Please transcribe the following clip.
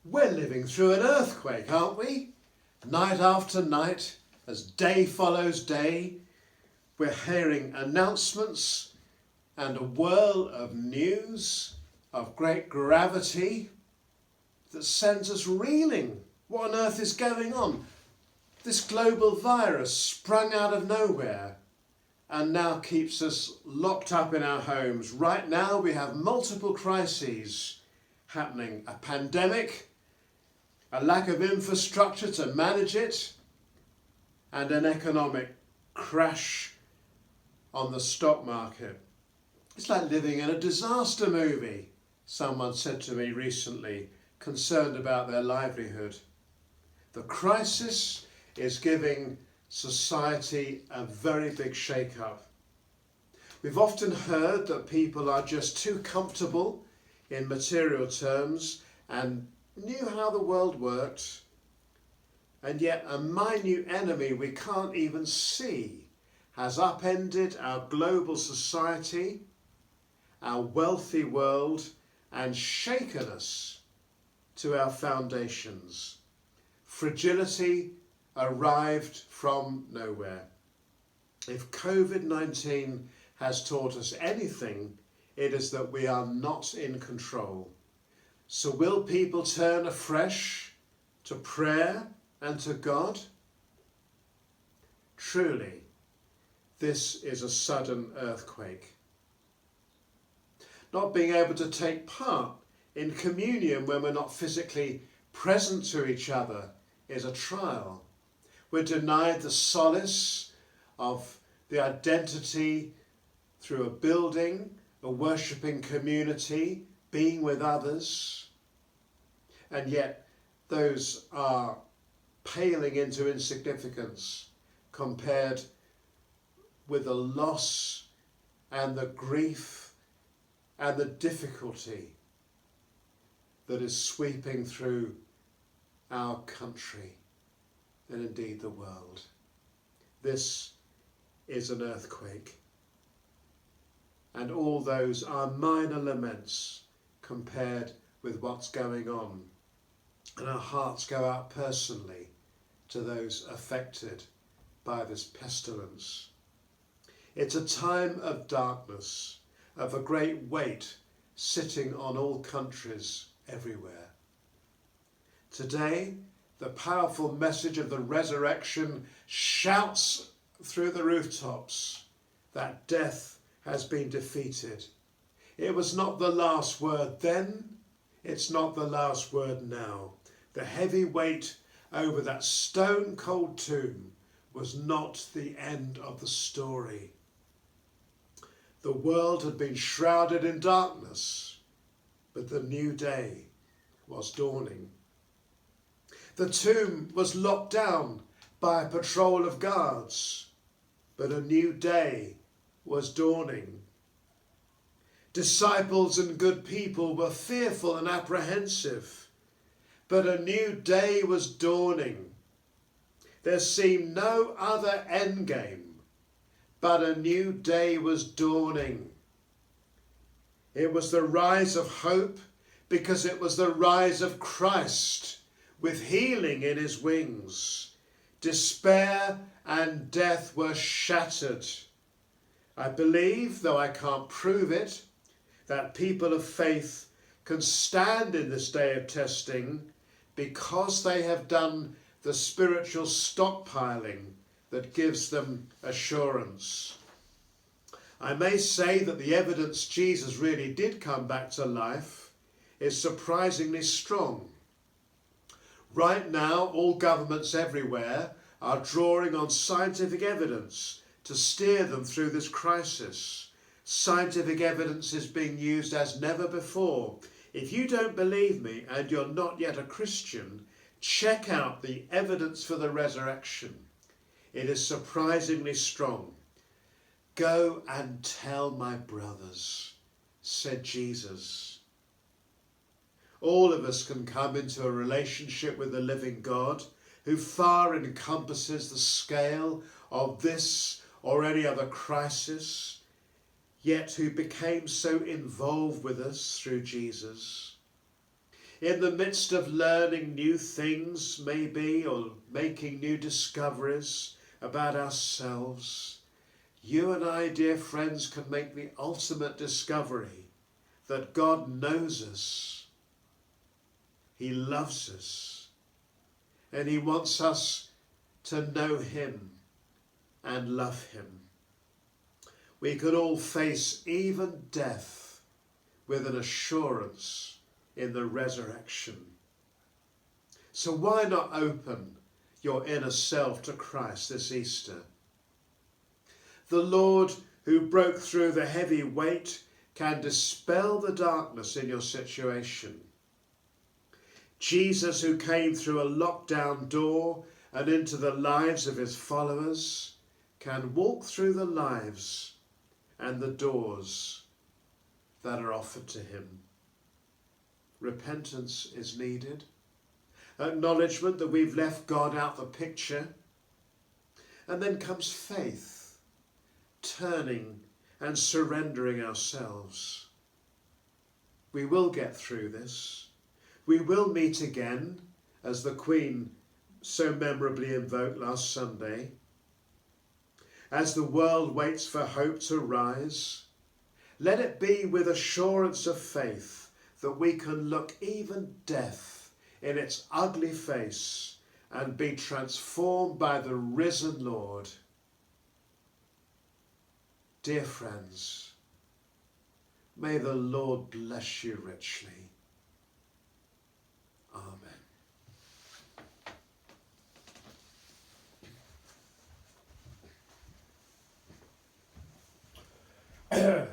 We're living through an earthquake, aren't we? Night after night, as day follows day, we're hearing announcements and a whirl of news of great gravity that sends us reeling. What on earth is going on? This global virus sprung out of nowhere and now keeps us locked up in our homes. Right now we have multiple crises happening. A pandemic, a lack of infrastructure to manage it, and an economic crash on the stock market. It's like living in a disaster movie, someone said to me recently, concerned about their livelihood. The crisis is giving society a very big shake-up. We've often heard that people are just too comfortable in material terms and knew how the world worked, and yet a minute enemy we can't even see has upended our global society, our wealthy world, and shaken us to our foundations. Fragility arrived from nowhere. If COVID-19 has taught us anything, it is that we are not in control. So will people turn afresh to prayer and to God? Truly, this is a sudden earthquake. Not being able to take part in communion when we're not physically present to each other is a trial. We're denied the solace of the identity through a building, a worshipping community, being with others. And yet those are paling into insignificance compared with the loss and the grief and the difficulty that is sweeping through our country and indeed the world. This is an earthquake, and all those are minor laments compared with what's going on, and our hearts go out personally to those affected by this pestilence. It's a time of darkness, of a great weight sitting on all countries everywhere. Today, the powerful message of the resurrection shouts through the rooftops that death has been defeated. It was not the last word then, it's not the last word now. The heavy weight over that stone-cold tomb was not the end of the story. The world had been shrouded in darkness, but the new day was dawning. The tomb was locked down by a patrol of guards, but a new day was dawning. Disciples and good people were fearful and apprehensive, but a new day was dawning. There seemed no other endgame, but a new day was dawning. It was the rise of hope because it was the rise of Christ with healing in his wings. Despair and death were shattered. I believe, though I can't prove it, that people of faith can stand in this day of testing because they have done the spiritual stockpiling that gives them assurance. I may say that the evidence Jesus really did come back to life is surprisingly strong. Right now, all governments everywhere are drawing on scientific evidence to steer them through this crisis. Scientific evidence is being used as never before. If you don't believe me and you're not yet a Christian, check out the evidence for the resurrection. It is surprisingly strong. Go and tell my brothers, said Jesus. All of us can come into a relationship with the living God who far encompasses the scale of this or any other crisis, yet who became so involved with us through Jesus. in the midst of learning new things maybe, or making new discoveries about ourselves, you and I, dear friends, can make the ultimate discovery that God knows us, he loves us, and he wants us to know him and love him. We could all face even death with an assurance in the resurrection. So why not open your inner self to Christ this Easter? The Lord who broke through the heavy weight can dispel the darkness in your situation. Jesus, who came through a lockdown door and into the lives of his followers, can walk through the lives and the doors that are offered to him. Repentance is needed. Acknowledgement that we've left God out the picture. And then comes faith, turning and surrendering ourselves. We will get through this. We will meet again, as the Queen so memorably invoked last Sunday. As the world waits for hope to rise, let it be with assurance of faith that we can look even death in its ugly face and be transformed by the risen Lord. Dear friends, may the Lord bless you richly. Amen.